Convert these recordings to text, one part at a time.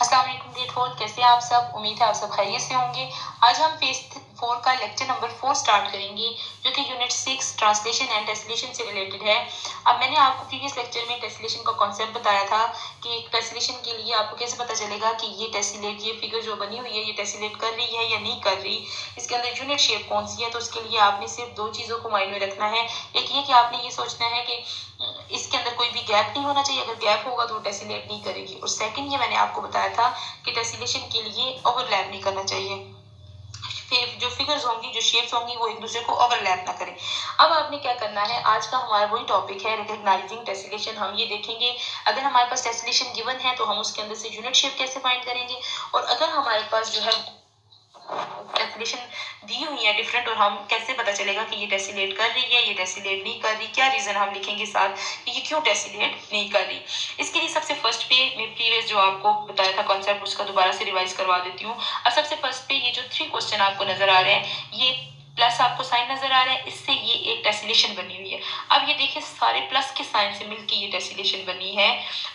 अस्सलाम वालेकुम ग्रेड 4, कैसे हैं आप सब। उम्मीद है आप सब खैरियत से होंगे। आज हम फेज 4 का लेक्चर नंबर 4 स्टार्ट करेंगे जो कि यूनिट 6 ट्रांसलेशन एंड टेस्लेशन से रिलेटेड है। अब मैंने आपको प्रीवियस लेक्चर में टेस्लेशन का कॉन्सेप्ट बताया था कि टेस्लेशन के लिए आपको कैसे पता चलेगा कि ये टेस्लेट, ये फिगर जो बनी हुई है ये टेस्लेट कर रही है या नहीं कर रही, इसके अंदर यूनिट शेप कौन सी है। तो उसके लिए आपने सिर्फ दो चीज़ों को माइंड में रखना है। एक ये कि आपने ये सोचना है कि इसके अंदर कोई भी गैप नहीं होना चाहिए, अगर गैप होगा तो वो टेसिलेट नहीं करेगी। और सेकंड ये मैंने आपको बताया था कि टेसिलेशन के लिए ओवरलैप नहीं करना चाहिए, जो फिगर्स होंगी, जो शेप्स होंगी वो एक दूसरे को ओवरलैप ना करें। अब आपने क्या करना है, आज का हमारा वही टॉपिक है रिकॉग्नाइजिंग टेसिलेशन। हम ये देखेंगे अगर हमारे पास टेसिलेशन गिवन है तो हम उसके अंदर से यूनिट शेप कैसे फाइंड करेंगे, और अगर हमारे पास जो है टेसिलेशन दी हुई है डिफरेंट, और हम कैसे पता चलेगा कि ये टेसिलेट कर रही है, ये टेसिलेट नहीं कर रही, क्या रीजन हम लिखेंगे साथ कि ये क्यों टेसिलेट नहीं कर रही। इसके लिए सबसे फर्स्ट पे मैं प्रीवियस जो आपको बताया था कॉन्सेप्ट उसका दोबारा से रिवाइज करवा देती हूँ। अब सबसे फर्स्ट पे ये जो 3 क्वेश्चन आपको नजर आ रहे हैं, ये प्लस आपको साइन नजर आ रहा है, इससे ये एक टेसिलेशन बनी हुई है। अब ये देखिए सारे प्लस के साइन से मिलकर ये टेसिलेशन बनी है,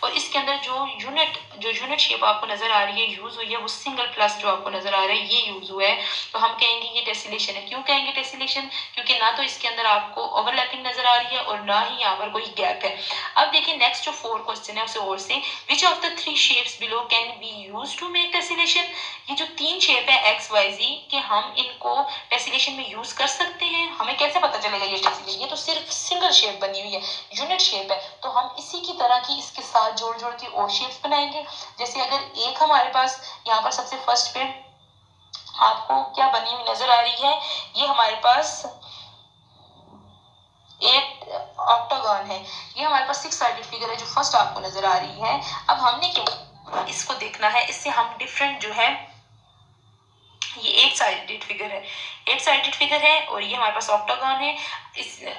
और इसके अंदर जो यूनिट शेप आपको नजर आ रही है यूज हुई है, वो सिंगल प्लस जो आपको नजर आ रहा है ये यूज हुआ है। तो हम कहेंगे ये टेसिलेशन है। क्यों कहेंगे टेसिलेशन? क्योंकि ना तो इसके अंदर आपको ओवरलैपिंग नजर आ रही है और ना ही यहाँ पर कोई गैप है। अब देखिए नेक्स्ट जो 4 क्वेश्चन है उसे और से, which of the 3 shapes below can be use to make tessellation. ये जो 3 शेप है एक्स वाई जी के, हम इनको टेसिलेशन में यूज कर सकते हैं। हमें कैसे पता चलेगा ये टेसिलेशन? ये तो सिर्फ सिंगल शेप बनी हुई है, यूनिट शेप है, तो हम इसी की तरह की इसके साथ जोड़ जोड़ के और शेप्स बनाएंगे। जैसे अगर एक हमारे पास यहाँ पर सबसे फर्स्ट पे आपको क्या बनी हुई नजर आ रही है, ये हमारे पास एक ऑक्टागन है, ये हमारे पास 6 साइडेड फिगर है जो फर्स्ट आपको नजर आ रही है। अब हमने क्या इसको देखना है, इससे हम डिफरेंट जो है, ये एक साइडेड फिगर है, एक साइडेड फिगर है और ये हमारे पास ऑक्टागन है।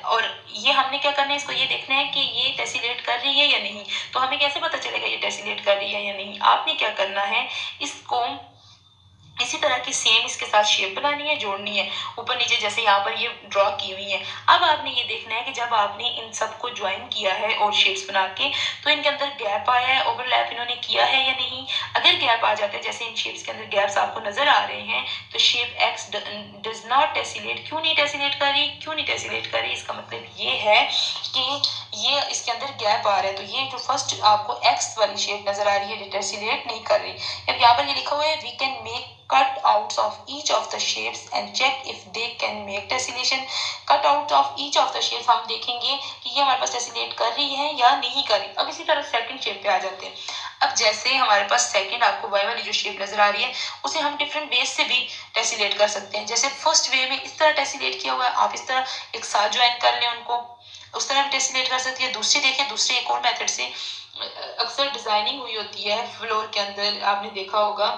और ये हमने क्या करना है, इसको ये देखना है कि ये टेसिलेट कर रही है या नहीं। तो हमें कैसे पता चलेगा ये टेसिलेट कर रही है या नहीं? आपने क्या करना है, इसको इसी तरह की सेम इसके साथ शेप बनानी है, जोड़नी है ऊपर नीचे जैसे यहाँ पर ये ड्रॉ की हुई है। अब आपने ये देखना है कि जब आपने इन सबको ज्वाइन किया है और शेप्स बना के, तो इनके अंदर गैप आया है, ओवरलैप इन्होंने किया है या नहीं। अगर गैप आ जाते हैं, जैसे इन शेप्स के अंदर गैप्स आपको नजर आ रहे हैं, तो शेप एक्स डज नॉट टेसिलेट। क्यों नहीं टेसिलेट कर रही? क्यों नहीं टेसिलेट कर रही? इसका मतलब ये है कि ये इसके अंदर गैप आ रहा है, तो ये जो फर्स्ट आपको एक्स वाली शेप नजर आ रही है, टेसिलेट नहीं कर रही। अब यहाँ पर ये लिखा हुआ है we can make cut outs of each of the shapes and check if they can make tessellation। cut out of each of the shapes हम देखेंगे कि ये हमारे पास टेसिलेट कर रही है या नहीं कर रही। अब इसी तरह सेकंड शेप पे आ जाते हैं। अब जैसे हमारे पास सेकंड आपको वाई वाली जो शेप नजर आ रही है, उसे हम डिफरेंट वेज से भी टेसिलेट कर सकते हैं। जैसे फर्स्ट वे में इस तरह टेसिलेट किया हुआ है, आप इस तरह एक साथ ज्वाइन कर लें उनको, उस तरह भी टेसिलेट कर सकती है। दूसरी देखिए, दूसरे एक और मेथड से अक्सर डिजाइनिंग हुई होती है फ्लोर के अंदर, आपने देखा होगा,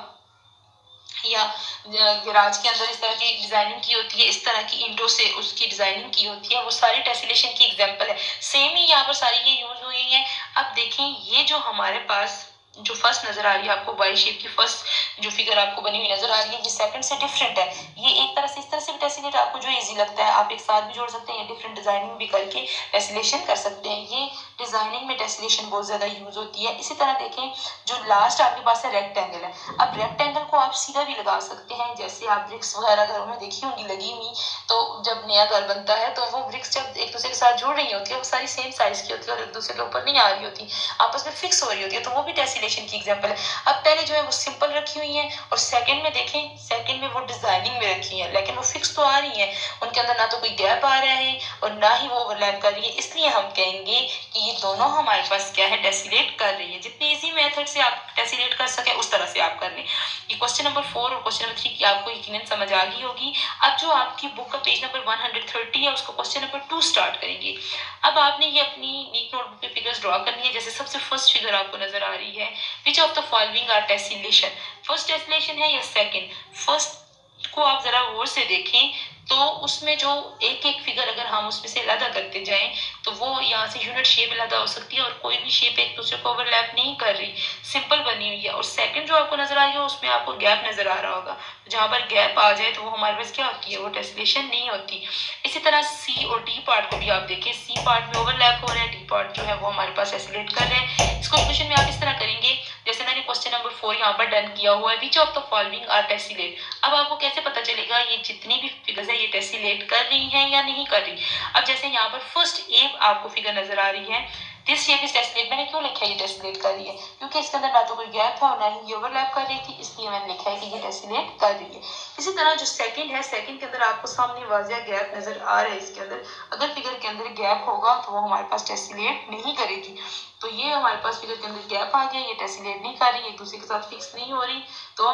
या गैराज के अंदर इस तरह की डिजाइनिंग की होती है, इस तरह की इंडो से उसकी डिजाइनिंग की होती है, वो सारी टेसिलेशन की एग्जांपल है। सेम ही यहाँ पर सारी ये यूज हुई है। अब देखें ये जो हमारे पास जो फर्स्ट नजर आ रही है आपको वाई शेप की फर्स्ट जो फिगर आपको बनी हुई नजर आ रही है, ये सेकंड से डिफरेंट है। ये एक तरह से इस तरह से भी टेसिलेट आपको जो इजी लगता है आप एक साथ भी जोड़ सकते हैं, डिफरेंट डिजाइनिंग भी करके टेसिलेशन कर सकते हैं। ये डिजाइनिंग में टेसिलेशन बहुत ज्यादा यूज होती है। इसी तरह देखें जो लास्ट आपके पास है रेक्टेंगल है। अब रेक्टेंगल को आप सीधा भी लगा सकते हैं, जैसे आप ब्रिक्स वगैरह घरों में देखी होंगी लगी हुई, तो जब नया घर बनता है तो वो ब्रिक्स जब एक दूसरे के साथ जुड़ रही होती है, वो सारी सेम साइज की होती है और एक दूसरे के ऊपर नहीं आ रही होती, आपस में फिक्स हो रही होती है, तो वो भी टेसिलेशन की एग्जाम्पल है। अब पहले जो है वो सिंपल रखी हुई है, और सेकंड में देखें, सेकंड में वो डिजाइनिंग में रखी है, लेकिन वो फिक्स तो आ रही है, उनके अंदर ना तो कोई गैप आ रहा है और ना ही वो ओवरलैप कर रही है। इसलिए हम कहेंगे कि ये दोनों हमारे पास क्या है, टेसिलेट कर रही है। जितनी इजी मेथड से आप टेसिलेट कर सके उस तरह से आप कर लें। ये क्वेश्चन नंबर 4 और क्वेश्चन नंबर 3 की आपको यकीनन समझ आ गई होगी। अब जो आपकी बुक का पेज नंबर 130 है, उसको क्वेश्चन नंबर 2 स्टार्ट करेंगे। अब आपने ये अपनी नीट नोटबुक पे फिगर्स ड्रॉ करनी है। जैसे सबसे फर्स्ट फिगर आपको नजर आ रही है, which of the following are tessellation. First tessellation है या सेकंड? फर्स्ट को आप जरा गौर से देखें, तो उसमें जो एक एक फिगर अगर हम उसमें से अलग करते जाएं, तो वो यहाँ से यूनिट शेप अलग हो सकती है और कोई भी शेप एक दूसरे को ओवरलैप नहीं कर रही, सिंपल बनी हुई है। और सेकंड जो आपको नजर आ रही है उसमें आपको गैप नजर आ रहा होगा, जहां पर गैप आ जाए तो वो हमारे पास क्या होती है, वो टेसिलेशन नहीं होती। इसी तरह सी और डी पार्ट को भी आप देखें, सी पार्ट में ओवरलैप हो रहा है, डी पार्ट जो है वो हमारे पास टेसिलेट कर रहे हैं। इसको क्वेश्चन में आप इस तरह करेंगे, जैसे मैंने क्वेश्चन नंबर 4 यहाँ पर डन किया हुआ है। Which of the following are tessellate. अब आपको कैसे पता चलेगा ये जितनी भी फिगर्स है ये टेसिलेट कर रही हैं या नहीं कर रही। अब जैसे यहाँ पर फर्स्ट ए आपको फिगर नजर आ रही है, दिस शेप इज टेस्लेट। मैंने क्यों लिखा है ये टेस्लेट कर रही है, क्योंकि इसके अंदर ना तो कोई गैप था और ना ही ये ओवरलैप कर रही थी, इसलिए मैंने लिखा है कि ये टेस्लेट कर रही है। इसी तरह जो सेकंड है, सेकंड के अंदर आपको सामने वाजिया गैप नजर आ रहा है। इसके अंदर अगर फिगर के अंदर गैप होगा तो वो हमारे पास टेस्लेट नहीं करेगी। तो ये हमारे पास फिगर के अंदर गैप आ गया, ये टेस्लेट नहीं कर रही, एक दूसरे के साथ फिक्स नहीं हो रही, तो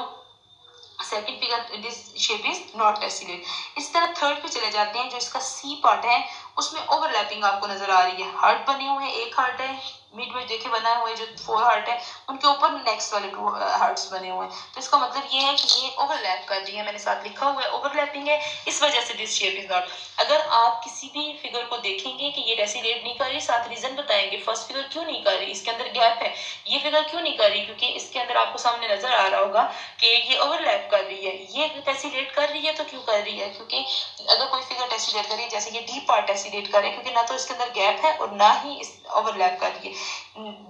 second figure this shape is not tessellate. इस तरह थर्ड पे चले जाते हैं, जो इसका सी पार्ट है उसमें ओवरलैपिंग आपको नजर आ रही है। हार्ट बने हुए हैं, एक हार्ट है मिड में देखे बना हुआ है, जो 4 हार्ट है उनके ऊपर नेक्स्ट वाले 2 हार्ट्स बने हुए हैं। तो इसका मतलब ये है कि ये ओवरलैप कर रही है, मैंने साथ लिखा हुआ है ओवरलैपिंग है, इस वजह से दिस शेप इज नॉट। अगर आप किसी भी फिगर को देखेंगे कि ये टेसिलेट नहीं कर रही, साथ रीजन बताएंगे फर्स्ट फिगर क्यों नहीं कर रही, इसके अंदर गैप है, ये फिगर क्यों नहीं कर रही, क्योंकि इसके अंदर आपको सामने नजर आ रहा होगा कि ये ओवरलैप कर रही है। ये टेसिलेट कर रही है तो क्यों कर रही है, क्योंकि अगर कोई फिगर टेसिलेट कर रही है, जैसे ये डी पार्ट टेसिलेट करे, क्योंकि ना तो इसके अंदर गैप है और ना ही इस ओवरलैप कर रही है।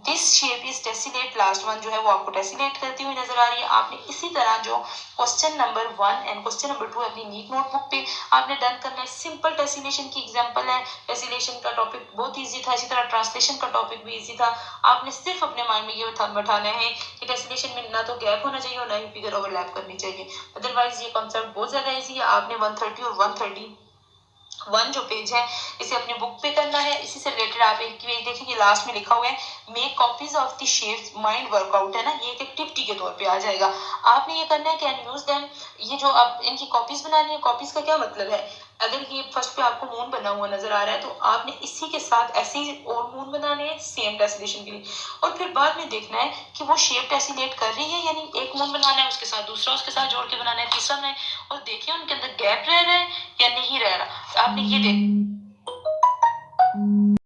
This shape is tessellate, last one जो है वो आपको टेसिलेट करती हुई नजर आ रही है। आपने इसी तरह जो question number 1 and question number 2 अपनी नीट नोटबुक पे आपने डन करना है। सिंपल टेसिलेशन की एग्जांपल है, टेसिलेशन का टॉपिक बहुत इजी था, इसी तरह ट्रांसलेशन का टॉपिक भी इजी था। आपने सिर्फ अपने माइंड में ये बैठाना है कि टेसिलेशन में ना तो गैप होना चाहिए और ना ही फिगर ओवरलैप करनी चाहिए, अदरवाइज ये कॉन्सेप्ट बहुत ज्यादा इजी है। आपने 130 और 131 जो पेज है इसे अपनी बुक पे करना है। इसी से रिलेटेड आप एक पेज देखेंगे, लास्ट में लिखा हुआ है make copies of the shapes mind workout, है ना, ये एक एक्टिविटी के तौर पे आ जाएगा। आपने ये करना है, कैन यूज देम, ये जो आप इनकी कॉपीज बनानी है। कॉपीज का क्या मतलब है, अगर ये फर्स्ट पे आपको मून बना हुआ नजर आ रहा है तो आपने इसी के साथ ऐसे ही और मून बनाने हैं सेम टेसिलेशन के लिए, और फिर बाद में देखना है कि वो शेप टेसिलेट कर रही है, यानी एक मून बनाना है उसके साथ दूसरा उसके साथ जोड़ के बनाना है, तीसरा बनाए, और देखिए उनके अंदर गैप रह रहा है या नहीं रह रहा। आपने ये देख